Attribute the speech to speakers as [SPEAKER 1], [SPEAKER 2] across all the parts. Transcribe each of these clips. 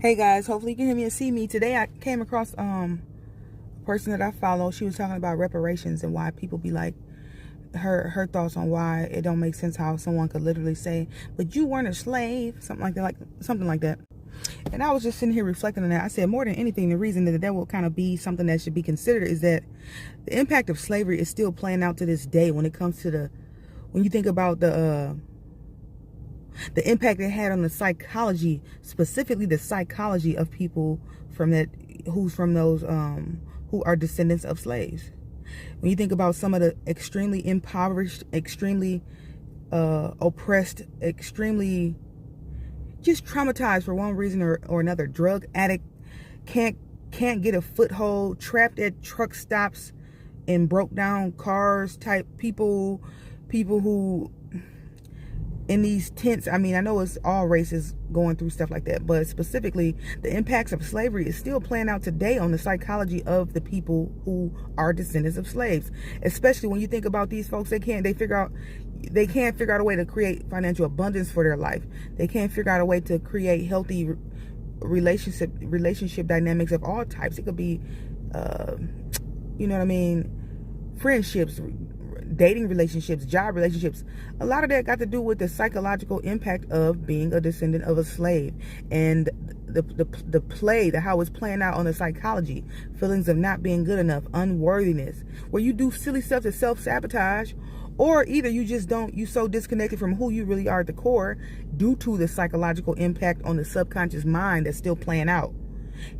[SPEAKER 1] Hey guys, hopefully you can hear me and see me. Today I came across a person that I follow. She was talking about reparations and why people be like, her thoughts on why it don't make sense how someone could literally say, but you weren't a slave, something like that. And I was just sitting here reflecting on that. I said, more than anything, the reason that will kind of be something that should be considered is that the impact of slavery is still playing out to this day when it comes to when you think about the impact it had on the psychology, specifically the psychology of people who are descendants of slaves. When you think about some of the extremely impoverished, extremely oppressed, extremely just traumatized for one reason or another, drug addict, can't get a foothold, trapped at truck stops in broke down cars type people who in these tents. I mean, I know it's all races going through stuff like that, but specifically the impacts of slavery is still playing out today on the psychology of the people who are descendants of slaves. Especially when you think about these folks, they can't figure out a way to create financial abundance for their life. They can't figure out a way to create healthy relationship dynamics of all types. It could be you know what I mean, friendships, dating relationships, job relationships. A lot of that got to do with the psychological impact of being a descendant of a slave, and how it's playing out on the psychology, feelings of not being good enough, unworthiness, where you do silly stuff to self-sabotage, or either you so disconnected from who you really are at the core due to the psychological impact on the subconscious mind that's still playing out.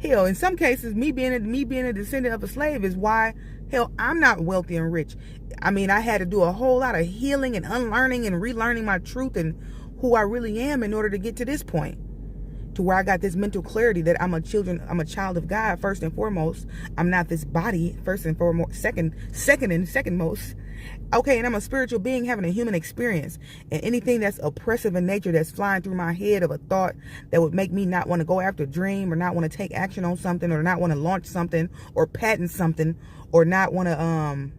[SPEAKER 1] Hell, in some cases, me being a descendant of a slave is why, hell, I'm not wealthy and rich. I mean, I had to do a whole lot of healing and unlearning and relearning my truth and who I really am in order to get to this point, to where I got this mental clarity that I'm a child of God first and foremost. I'm not this body first and foremost, second most. Okay, and I'm a spiritual being having a human experience, and anything that's oppressive in nature that's flying through my head of a thought that would make me not want to go after a dream, or not want to take action on something, or not want to launch something or patent something, or not want to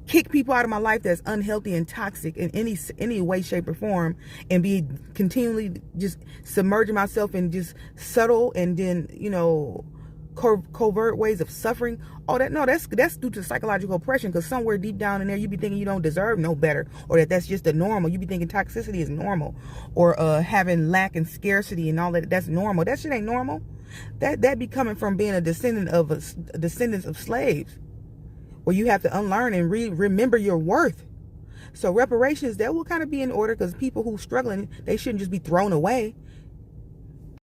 [SPEAKER 1] kick people out of my life that's unhealthy and toxic in any way, shape, or form, and be continually just submerging myself in just subtle and then, covert ways of suffering. That's due to psychological oppression, because somewhere deep down in there you be thinking you don't deserve no better, or that's just the normal. You be thinking toxicity is normal, or having lack and scarcity and all that's normal. That shit ain't normal. That be coming from being a descendants of slaves, where you have to unlearn and remember your worth. So reparations, that will kind of be in order, because people who struggling, they shouldn't just be thrown away.